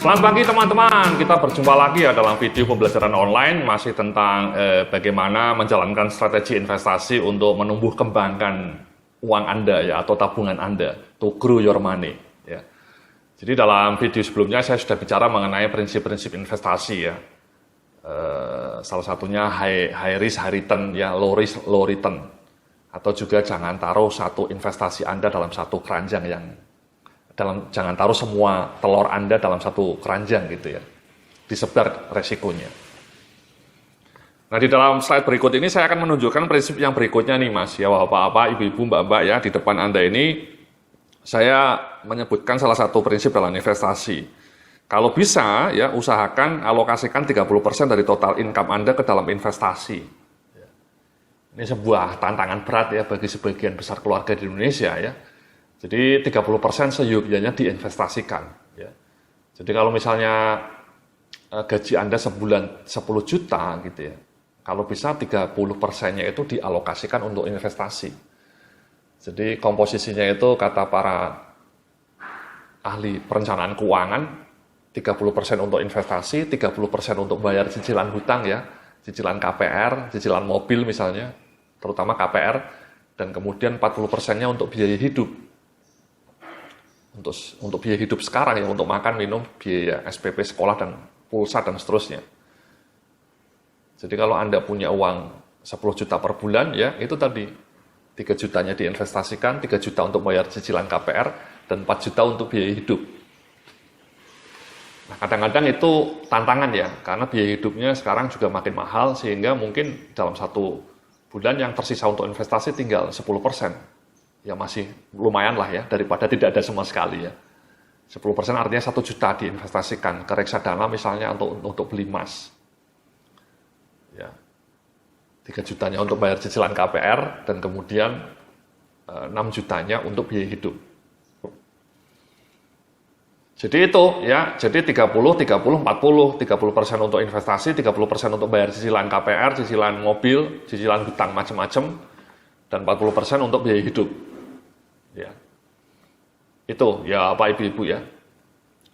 Selamat pagi teman-teman, kita berjumpa lagi ya dalam video pembelajaran online masih tentang bagaimana menjalankan strategi investasi untuk menumbuh kembangkan uang Anda ya atau tabungan Anda, to grow your money ya. Jadi dalam video sebelumnya saya sudah bicara mengenai prinsip-prinsip investasi ya. Salah satunya high risk high return ya, low risk low return, atau juga jangan taruh satu investasi Anda dalam satu keranjang jangan taruh semua telur Anda dalam satu keranjang gitu ya. Disebar resikonya. Nah, di dalam slide berikut ini saya akan menunjukkan prinsip yang berikutnya nih Mas. Ya, Bapak-bapak, Ibu-ibu, Mbak-mbak ya, di depan Anda ini saya menyebutkan salah satu prinsip dalam investasi. Kalau bisa ya, usahakan alokasikan 30% dari total income Anda ke dalam investasi. Ini sebuah tantangan berat ya bagi sebagian besar keluarga di Indonesia ya. Jadi 30% seyogyanya diinvestasikan. Ya. Jadi kalau misalnya gaji Anda sebulan 10 juta gitu ya, kalau bisa 30%-nya itu dialokasikan untuk investasi. Jadi komposisinya itu kata para ahli perencanaan keuangan, 30% untuk investasi, 30% untuk bayar cicilan hutang ya, cicilan KPR, cicilan mobil misalnya, terutama KPR, dan kemudian 40%-nya untuk biaya hidup. Untuk biaya hidup sekarang ya, untuk makan, minum, biaya SPP sekolah dan pulsa dan seterusnya. Jadi kalau Anda punya uang 10 juta per bulan ya, itu tadi 3 jutanya diinvestasikan, 3 juta untuk bayar cicilan KPR, dan 4 juta untuk biaya hidup. Nah, kadang-kadang itu tantangan ya, karena biaya hidupnya sekarang juga makin mahal, sehingga mungkin dalam satu bulan yang tersisa untuk investasi tinggal 10%. Ya masih lumayan lah ya, daripada tidak ada sama sekali ya. 10% artinya 1 juta diinvestasikan ke reksadana misalnya untuk beli emas. Ya. 3 jutanya untuk bayar cicilan KPR, dan kemudian 6 jutanya untuk biaya hidup. Jadi itu ya, jadi 30, 30, 40, 30% untuk investasi, 30% untuk bayar cicilan KPR, cicilan mobil, cicilan hutang macam-macam, dan 40% untuk biaya hidup. Ya. Itu ya Pak Ibu ya,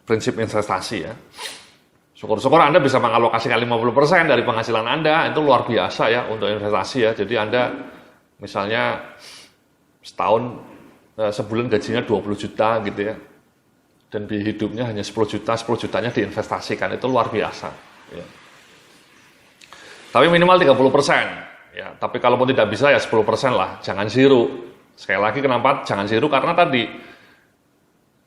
prinsip investasi ya. Syukur-syukur Anda bisa mengalokasikan 50% dari penghasilan Anda, itu luar biasa ya untuk investasi ya. Jadi Anda misalnya setahun, sebulan gajinya 20 juta gitu ya, dan biaya hidupnya hanya 10 juta, 10 jutanya diinvestasikan, itu luar biasa ya. Tapi minimal 30% ya, tapi kalaupun tidak bisa ya 10% lah, jangan zero. Sekali lagi kenapa jangan zero, karena tadi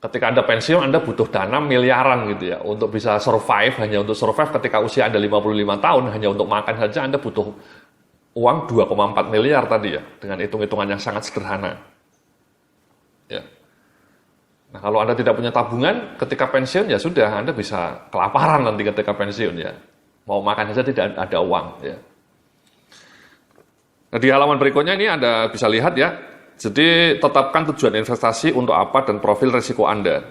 ketika Anda pensiun Anda butuh dana miliaran gitu ya, untuk bisa survive, hanya untuk survive ketika usia Anda 55 tahun, hanya untuk makan saja Anda butuh uang 2,4 miliar tadi ya, dengan hitung-hitungan yang sangat sederhana ya. Nah, kalau Anda tidak punya tabungan ketika pensiun ya sudah, Anda bisa kelaparan nanti ketika pensiun ya, mau makan saja tidak ada uang ya. Nah, di halaman berikutnya ini Anda bisa lihat ya. Jadi tetapkan tujuan investasi untuk apa dan profil risiko Anda.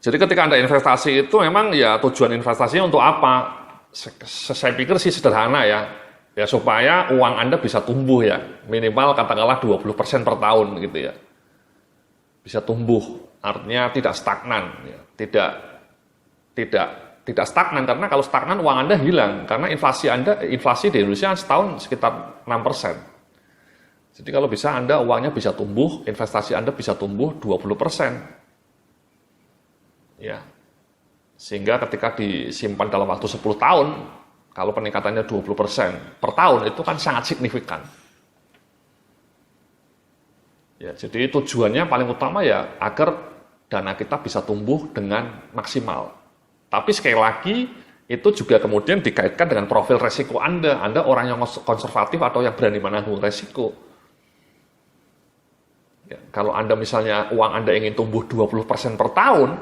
Jadi ketika Anda investasi itu memang ya tujuan investasinya untuk apa? Saya pikir sih sederhana ya. Ya supaya uang Anda bisa tumbuh ya. Minimal katakanlah 20% per tahun gitu ya. Bisa tumbuh, artinya tidak stagnan ya. Tidak stagnan, karena kalau stagnan uang Anda hilang, karena inflasi di Indonesia setahun sekitar 6%. Jadi kalau bisa Anda uangnya bisa tumbuh, investasi Anda bisa tumbuh 20%. Ya. Sehingga ketika disimpan dalam waktu 10 tahun, kalau peningkatannya 20% per tahun, itu kan sangat signifikan. Ya, jadi tujuannya paling utama ya agar dana kita bisa tumbuh dengan maksimal. Tapi sekali lagi, itu juga kemudian dikaitkan dengan profil resiko Anda. Anda orang yang konservatif atau yang berani menanggung resiko. Ya, kalau Anda misalnya uang Anda ingin tumbuh 20% per tahun,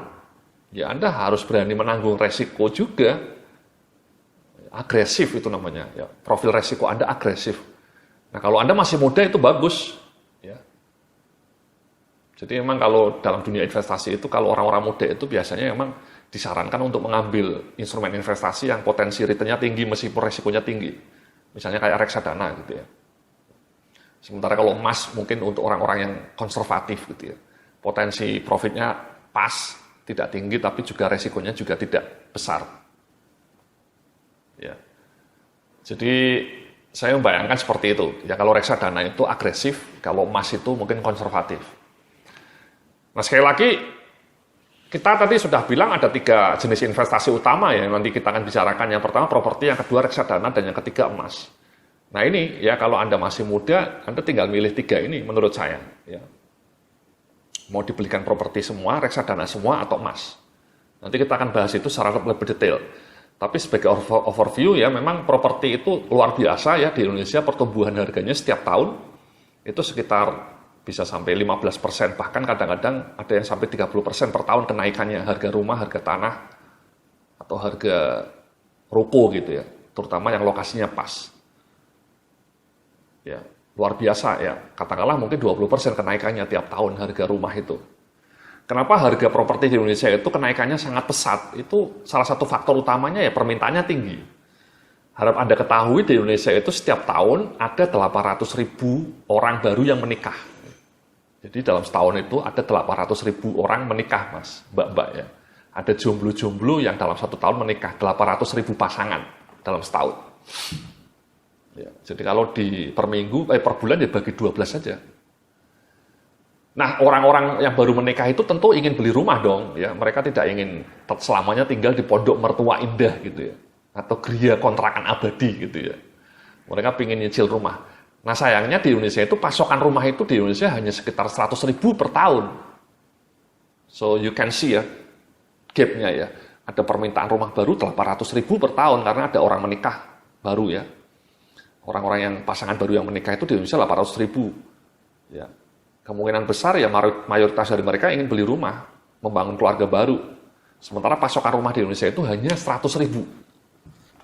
ya Anda harus berani menanggung resiko juga. Agresif itu namanya, ya. Profil resiko Anda agresif. Nah, kalau Anda masih muda itu bagus. Ya. Jadi memang kalau dalam dunia investasi itu, kalau orang-orang muda itu biasanya memang disarankan untuk mengambil instrumen investasi yang potensi return-nya tinggi meskipun resikonya tinggi. Misalnya kayak reksadana gitu ya. Sementara kalau emas mungkin untuk orang-orang yang konservatif gitu ya. Potensi profitnya pas, tidak tinggi, tapi juga resikonya juga tidak besar. Ya. Jadi saya membayangkan seperti itu. Ya kalau reksadana itu agresif, kalau emas itu mungkin konservatif. Nah sekali lagi, kita tadi sudah bilang ada 3 jenis investasi utama ya, yang nanti kita akan bicarakan. Yang pertama properti, yang kedua reksadana, dan yang ketiga emas. Nah ini ya kalau Anda masih muda, Anda tinggal milih 3 ini menurut saya. Ya. Mau dibelikan properti semua, reksadana semua, atau emas. Nanti kita akan bahas itu secara lebih detail. Tapi sebagai overview ya, memang properti itu luar biasa ya di Indonesia, pertumbuhan harganya setiap tahun itu sekitar bisa sampai 15%, bahkan kadang-kadang ada yang sampai 30% per tahun kenaikannya harga rumah, harga tanah, atau harga ruko gitu ya, terutama yang lokasinya pas. Ya, luar biasa ya, katakanlah mungkin 20% kenaikannya tiap tahun harga rumah itu. Kenapa harga properti di Indonesia itu kenaikannya sangat pesat? Itu salah satu faktor utamanya ya permintaannya tinggi. Harap Anda ketahui di Indonesia itu setiap tahun ada 800.000 orang baru yang menikah. Jadi dalam setahun itu ada 800.000 orang menikah, Mas, Mbak-mbak ya. Ada jomblo-jomblo yang dalam 1 tahun menikah, 800.000 pasangan dalam setahun. Ya, jadi kalau per bulan ya bagi 12 saja. Nah, orang-orang yang baru menikah itu tentu ingin beli rumah dong, ya. Mereka tidak ingin selamanya tinggal di pondok mertua indah gitu ya, atau geria kontrakan abadi gitu ya. Mereka ingin nyicil rumah. Nah, sayangnya di Indonesia itu pasokan rumah itu di Indonesia hanya sekitar 100.000 per tahun. So you can see ya, gap-nya ya. Ada permintaan rumah baru 800.000 per tahun karena ada orang menikah baru ya. Orang-orang yang pasangan baru yang menikah itu di Indonesia 800.000. Ya. Kemungkinan besar ya mayoritas dari mereka ingin beli rumah, membangun keluarga baru. Sementara pasokan rumah di Indonesia itu hanya 100.000.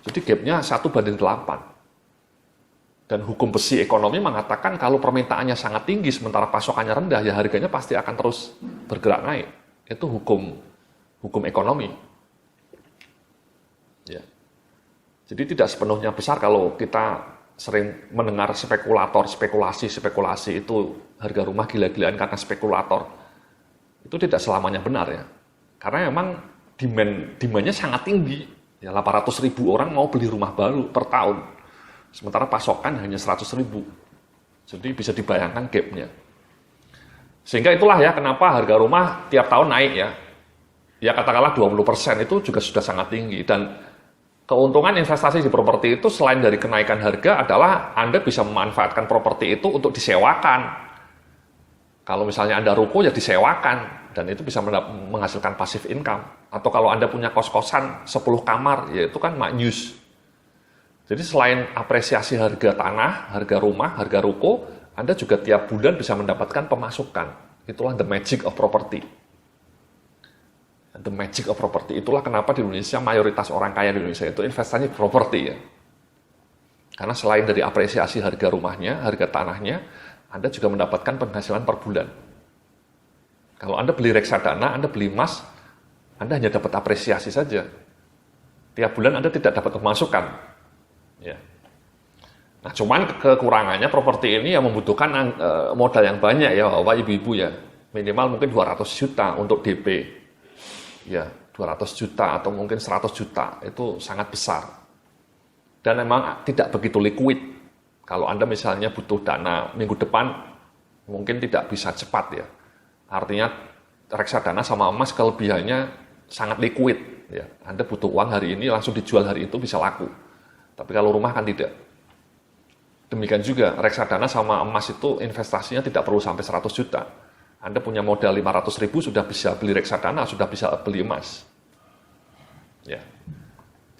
Jadi gapnya 1:8. Dan hukum besi ekonomi mengatakan kalau permintaannya sangat tinggi sementara pasokannya rendah, ya harganya pasti akan terus bergerak naik. Itu hukum ekonomi. Ya. Jadi tidak sepenuhnya besar kalau kita sering mendengar spekulasi itu harga rumah gila-gilaan karena spekulator. Itu tidak selamanya benar ya. Karena memang demand-nya sangat tinggi. Ya 800.000 orang mau beli rumah baru per tahun. Sementara pasokan hanya 100.000. Jadi bisa dibayangkan gap-nya. Sehingga itulah ya kenapa harga rumah tiap tahun naik ya. Ya katakanlah 20% itu juga sudah sangat tinggi. Dan keuntungan investasi di properti itu selain dari kenaikan harga adalah Anda bisa memanfaatkan properti itu untuk disewakan. Kalau misalnya Anda ruko ya disewakan dan itu bisa menghasilkan passive income. Atau kalau Anda punya kos-kosan 10 kamar ya itu kan maknyus. Jadi selain apresiasi harga tanah, harga rumah, harga ruko, Anda juga tiap bulan bisa mendapatkan pemasukan. Itulah the magic of property. The magic of property. Itulah kenapa di Indonesia mayoritas orang kaya di Indonesia itu investasinya di properti ya. Karena selain dari apresiasi harga rumahnya, harga tanahnya, Anda juga mendapatkan penghasilan per bulan. Kalau Anda beli reksadana, Anda beli emas, Anda hanya dapat apresiasi saja. Tiap bulan Anda tidak dapat pemasukan. Ya. Nah, cuman kekurangannya properti ini yang membutuhkan modal yang banyak ya, Bapak Ibu-ibu ya. Minimal mungkin 200 juta untuk DP. Ya, 200 juta atau mungkin 100 juta, itu sangat besar. Dan memang tidak begitu liquid. Kalau Anda misalnya butuh dana minggu depan, mungkin tidak bisa cepat ya. Artinya reksadana sama emas kelebihannya sangat liquid. Ya. Anda butuh uang hari ini, langsung dijual hari itu bisa laku. Tapi kalau rumah kan tidak. Demikian juga reksadana sama emas itu investasinya tidak perlu sampai 100 juta. Anda punya modal 500.000 sudah bisa beli reksadana, sudah bisa beli emas. Ya.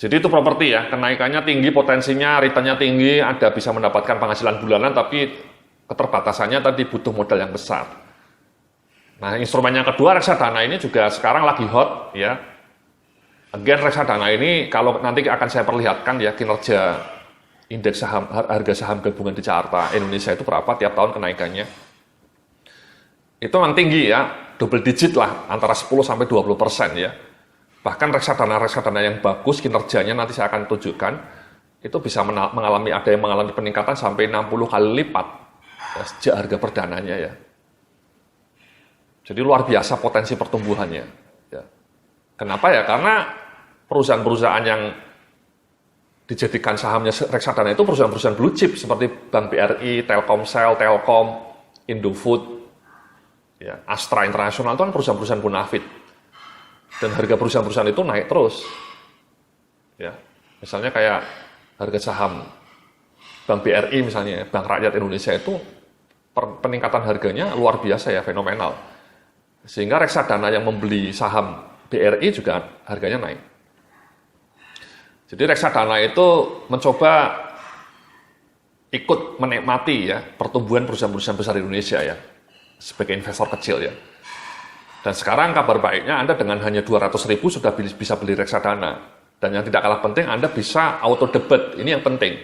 Jadi itu properti ya, kenaikannya tinggi, potensinya, returnnya tinggi, Anda bisa mendapatkan penghasilan bulanan, tapi keterbatasannya tadi butuh modal yang besar. Nah, instrumen yang kedua reksadana ini juga sekarang lagi hot ya. Again reksadana ini kalau nanti akan saya perlihatkan ya kinerja indeks saham, harga saham gabungan di Jakarta Indonesia itu berapa tiap tahun kenaikannya. Itu memang tinggi ya, double digit lah, antara 10-20% ya. Bahkan reksadana-reksadana yang bagus kinerjanya nanti saya akan tunjukkan, itu bisa ada yang mengalami peningkatan sampai 60 kali lipat ya, sejak harga perdananya ya. Jadi luar biasa potensi pertumbuhannya. Ya. Kenapa ya? Karena perusahaan-perusahaan yang dijadikan sahamnya reksadana itu perusahaan-perusahaan blue chip seperti Bank BRI, Telkomsel, Telkom, Indofood, ya, Astra Internasional itu kan perusahaan-perusahaan bonafit. Dan harga perusahaan-perusahaan itu naik terus. Ya, misalnya kayak harga saham Bank BRI misalnya, Bank Rakyat Indonesia itu peningkatan harganya luar biasa ya, fenomenal. Sehingga reksadana yang membeli saham BRI juga harganya naik. Jadi reksadana itu mencoba ikut menikmati ya pertumbuhan perusahaan-perusahaan besar di Indonesia ya, sebagai investor kecil ya. Dan sekarang kabar baiknya Anda dengan hanya 200.000 sudah bisa beli reksadana. Dan yang tidak kalah penting, Anda bisa auto debit. Ini yang penting.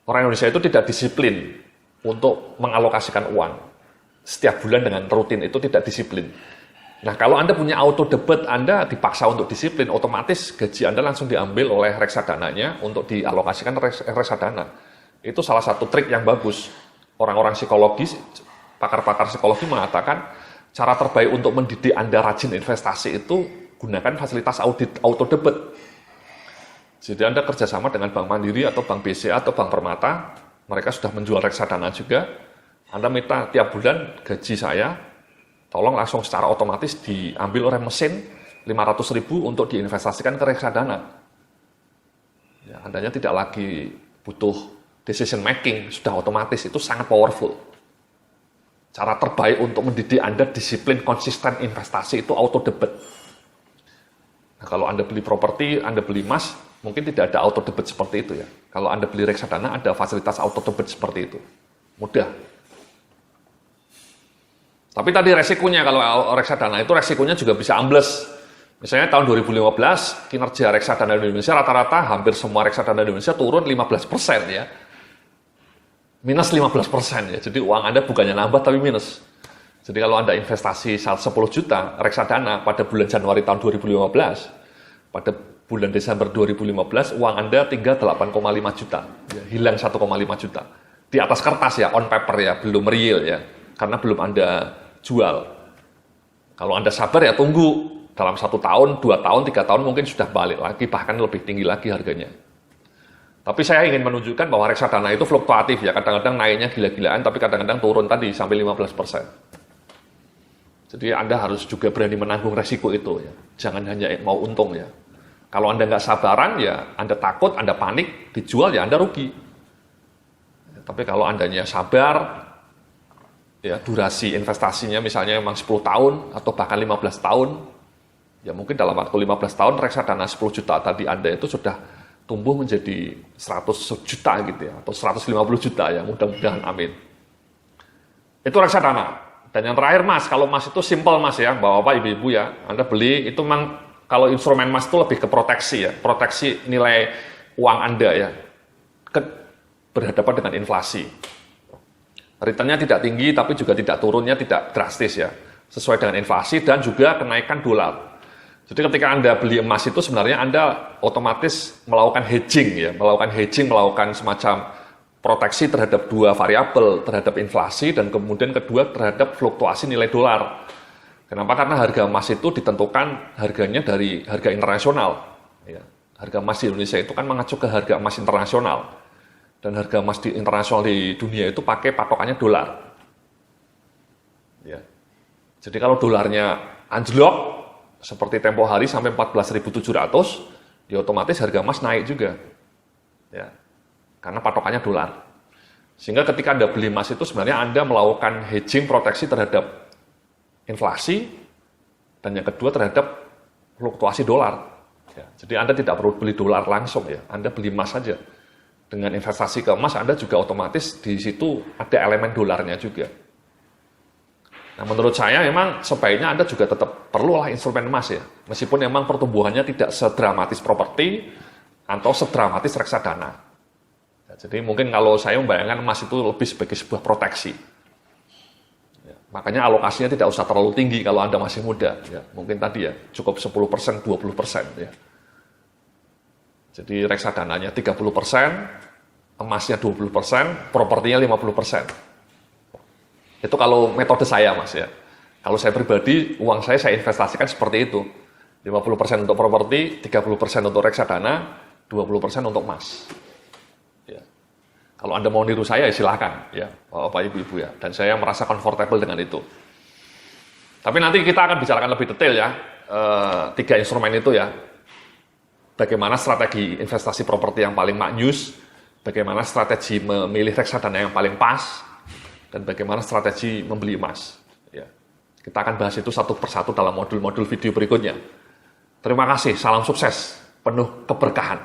Orang Indonesia itu tidak disiplin untuk mengalokasikan uang. Setiap bulan dengan rutin itu tidak disiplin. Nah, kalau Anda punya auto debit, Anda dipaksa untuk disiplin, otomatis gaji Anda langsung diambil oleh reksadananya untuk dialokasikan reksadana. Itu salah satu trik yang bagus. Orang-orang psikologis, pakar-pakar psikologi mengatakan, cara terbaik untuk mendidik Anda rajin investasi itu gunakan fasilitas auto debit. Jadi Anda kerjasama dengan Bank Mandiri atau Bank BCA atau Bank Permata, mereka sudah menjual reksadana juga. Anda minta tiap bulan gaji saya, tolong langsung secara otomatis diambil oleh mesin 500.000 untuk diinvestasikan ke reksadana. Ya, Andanya tidak lagi butuh decision making, sudah otomatis, itu sangat powerful. Cara terbaik untuk mendidik Anda disiplin konsisten investasi itu auto debit. Nah, kalau Anda beli properti, Anda beli emas, mungkin tidak ada auto debit seperti itu ya. Kalau Anda beli reksadana, ada fasilitas auto debit seperti itu. Mudah. Tapi tadi resikonya kalau reksadana itu resikonya juga bisa ambles. Misalnya tahun 2015, kinerja reksadana di Indonesia rata-rata hampir semua reksadana di Indonesia turun 15% ya. Minus 15% ya. Jadi uang Anda bukannya nambah tapi minus. Jadi kalau Anda investasi 10 juta reksadana pada bulan Januari tahun 2015, pada bulan Desember 2015 uang Anda tinggal 8,5 juta. Ya, hilang 1,5 juta. Di atas kertas ya, on paper ya, belum real ya. Karena belum Anda jual. Kalau Anda sabar ya tunggu. Dalam 1 tahun, 2 tahun, 3 tahun mungkin sudah balik lagi, bahkan lebih tinggi lagi harganya. Tapi saya ingin menunjukkan bahwa reksadana itu fluktuatif ya. Kadang-kadang naiknya gila-gilaan, tapi kadang-kadang turun tadi sampai 15%. Jadi Anda harus juga berani menanggung resiko itu ya. Jangan hanya mau untung ya. Kalau Anda nggak sabaran ya, Anda takut, Anda panik, dijual ya Anda rugi. Tapi kalau Andanya sabar, ya durasi investasinya misalnya memang 10 tahun atau bahkan 15 tahun, ya mungkin dalam waktu 15 tahun reksadana 10 juta tadi Anda itu sudah tumbuh menjadi 100 juta gitu ya, atau 150 juta ya, mudah-mudahan amin. Itu reksadana. Dan yang terakhir Mas, kalau Mas itu simple Mas ya, Bapak-bapak, Ibu-ibu ya, Anda beli itu memang kalau instrumen Mas itu lebih ke proteksi ya, proteksi nilai uang Anda ya, berhadapan dengan inflasi. Returnnya tidak tinggi, tapi juga tidak turunnya tidak drastis ya, sesuai dengan inflasi dan juga kenaikan dolar. Jadi ketika Anda beli emas itu sebenarnya Anda otomatis melakukan hedging ya, melakukan semacam proteksi terhadap dua variabel, terhadap inflasi dan kemudian kedua terhadap fluktuasi nilai dolar. Kenapa? Karena harga emas itu ditentukan harganya dari harga internasional. Ya. Harga emas di Indonesia itu kan mengacu ke harga emas internasional. Dan harga emas di internasional di dunia itu pakai patokannya dolar. Ya. Jadi kalau dolarnya anjlok, seperti tempo hari sampai 14.700, ya otomatis harga emas naik juga. Ya. Karena patokannya dolar. Sehingga ketika Anda beli emas itu sebenarnya Anda melakukan hedging proteksi terhadap inflasi, dan yang kedua terhadap fluktuasi dolar. Ya. Jadi Anda tidak perlu beli dolar langsung ya, Anda beli emas saja. Dengan investasi ke emas, Anda juga otomatis di situ ada elemen dolarnya juga. Nah, menurut saya memang sebaiknya Anda juga tetap perlulah instrumen emas ya. Meskipun memang pertumbuhannya tidak sedramatis properti atau sedramatis reksadana. Ya, jadi mungkin kalau saya membayangkan emas itu lebih sebagai sebuah proteksi. Ya, makanya alokasinya tidak usah terlalu tinggi kalau Anda masih muda. Ya, mungkin tadi ya cukup 10%, 20% ya. Jadi reksadananya 30%, emasnya 20%, propertinya 50%. Itu kalau metode saya Mas ya. Kalau saya pribadi, uang saya investasikan seperti itu. 50% untuk properti, 30% untuk reksadana, 20% untuk emas. Ya. Kalau Anda mau niru saya, ya silahkan, ya, Bapak Ibu-Ibu ya. Dan saya merasa comfortable dengan itu. Tapi nanti kita akan bicarakan lebih detail ya, 3 instrumen itu ya. Bagaimana strategi investasi properti yang paling maknyus, bagaimana strategi memilih reksadana yang paling pas, dan bagaimana strategi membeli emas. Ya. Kita akan bahas itu satu persatu dalam modul-modul video berikutnya. Terima kasih, salam sukses, penuh keberkahan.